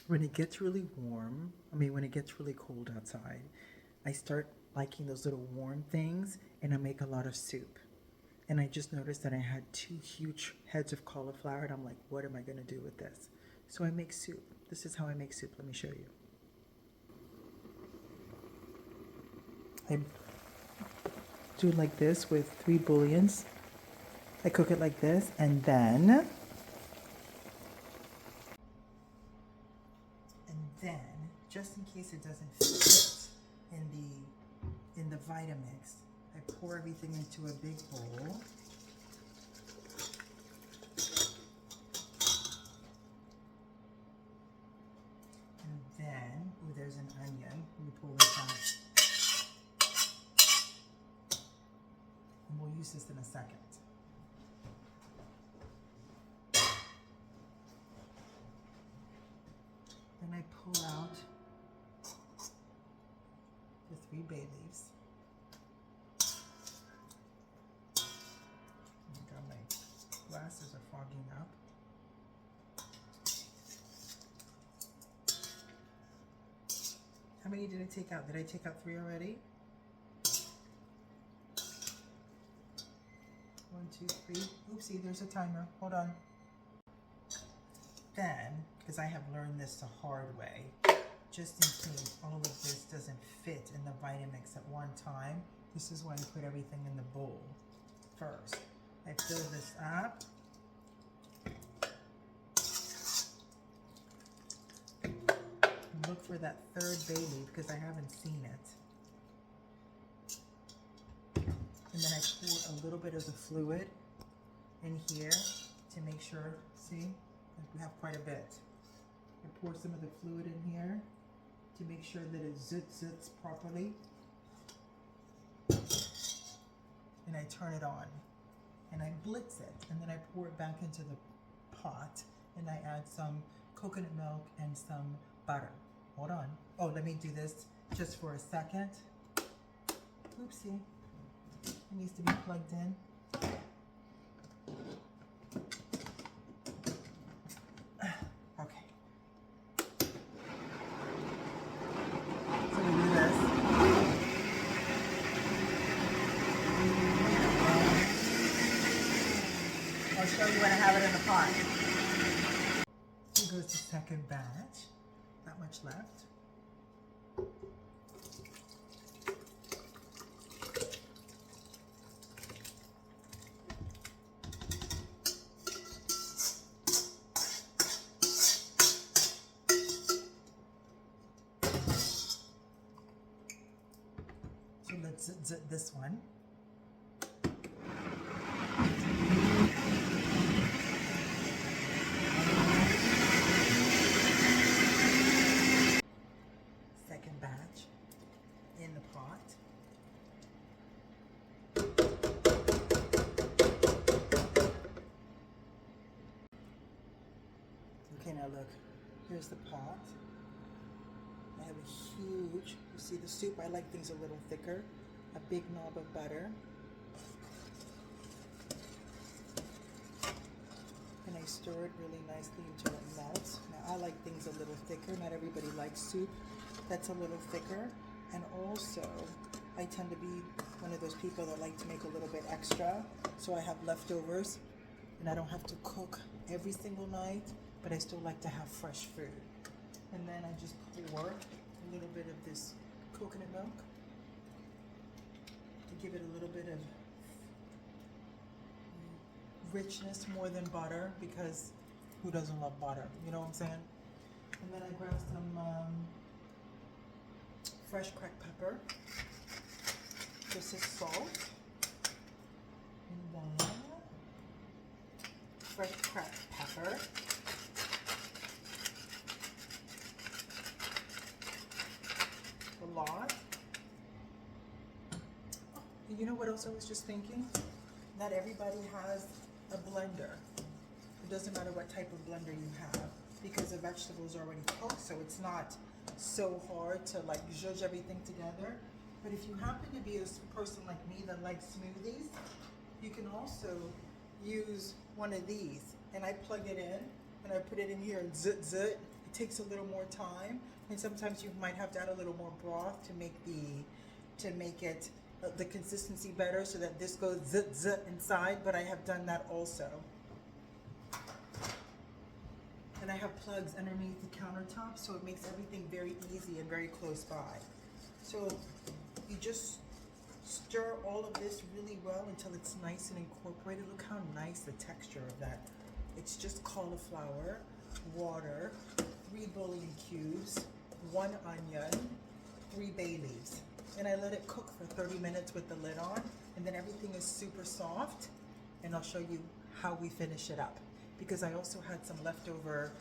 When it gets really warm, when it gets really cold outside, I start liking those little warm things and I make a lot of soup. And I just noticed that I had two huge heads of cauliflower and I'm like, what am I going to do with this? So I make soup. This is how I make soup. Let me show you. I do it like this with 3 bouillons. I cook it like this and then just in case it doesn't fit in the Vitamix, I pour everything into a big bowl. And then, ooh, there's an onion. Let me pull this out. And we'll use this in a second. Then I pull out the 3 bay leaves. Oh my God, my glasses are fogging up. How many did I take out? Did I take out 3 already? 1, 2, 3. Oopsie, there's a timer. Hold on. Then, because I have learned this the hard way, just in case all of this doesn't fit in the Vitamix at one time, this is why I put everything in the bowl first. I fill this up. And look for that 3rd bay leaf because I haven't seen it. And then I pour a little bit of the fluid in here to make sure, see? We have quite a bit. I pour some of the fluid in here to make sure that it zits properly. And I turn it on. And I blitz it. And then I pour it back into the pot. And I add some coconut milk and some butter. Hold on. Oh, let me do this just for a second. Oopsie. It needs to be plugged in. I'll show you when I have it in the pot. Here goes the second batch. Not much left. So let's zit this one. Second batch in the pot. Okay, now look, here's the pot. I have a huge, you see the soup, I like things a little thicker, a big knob of butter. And I stir it really nicely until it melts. Now I like things a little thicker, not everybody likes soup that's a little thicker. And also, I tend to be one of those people that like to make a little bit extra, so I have leftovers, and I don't have to cook every single night, but I still like to have fresh food. And then I just pour a little bit of this coconut milk to give it a little bit of richness more than butter, because who doesn't love butter? You know what I'm saying? And then I grab some fresh cracked pepper. This is salt. And then fresh cracked pepper. A lot. Oh, you know what else I was just thinking? Not everybody has a blender. It doesn't matter what type of blender you have, because the vegetables are already cooked, so it's not so hard to like zhuzh everything together. But if you happen to be a person like me that likes smoothies, you can also use one of these. And I plug it in and I put it in here and zit. It takes a little more time, and sometimes you might have to add a little more broth to make it the consistency better, so that this goes zit inside. But I have done that also. And I have plugs underneath the countertop, so it makes everything very easy and very close by. So you just stir all of this really well until it's nice and incorporated. Look how nice the texture of that. It's just cauliflower, water, 3 bouillon cubes, 1 onion, 3 bay leaves. And I let it cook for 30 minutes with the lid on, and then everything is super soft. And I'll show you how we finish it up, because I also had some leftover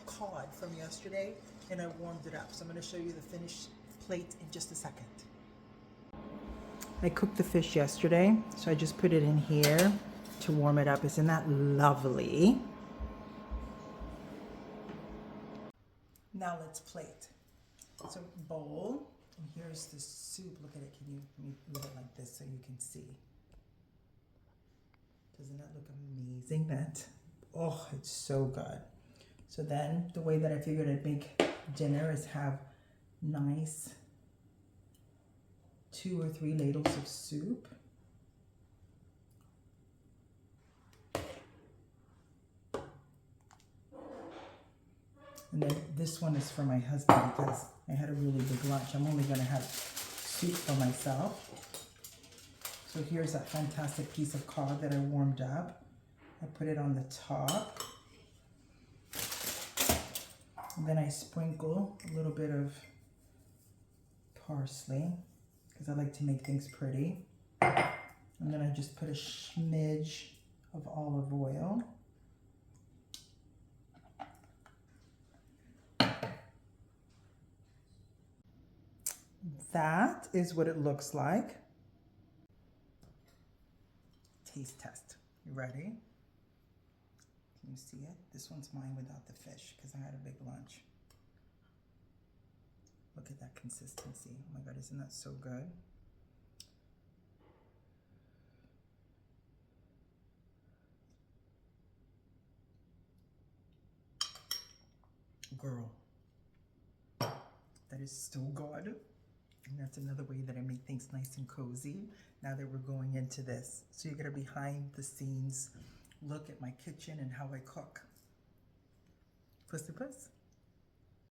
cod from yesterday, and I warmed it up. So I'm going to show you the finished plate in just a second. I cooked the fish yesterday, so I just put it in here to warm it up. Isn't that lovely? Now let's plate. So bowl, and here's the soup. Look at it. Can you let me move it like this so you can see? Doesn't that look amazing? Oh, it's so good. So then the way that I figured I'd make dinner is have nice 2 or 3 ladles of soup. And then this one is for my husband because I had a really big lunch. I'm only going to have soup for myself. So here's that fantastic piece of cod that I warmed up. I put it on the top. And then I sprinkle a little bit of parsley because I like to make things pretty. And then I just put a smidge of olive oil. That is what it looks like. Taste test. You ready? Can you see it? This one's mine without the fish because I had a big lunch. Look at that consistency. Oh my God, isn't that so good? Girl, that is so good. And that's another way that I make things nice and cozy now that we're going into this. So you get a behind the scenes look at my kitchen and how I cook. Pussy Puss.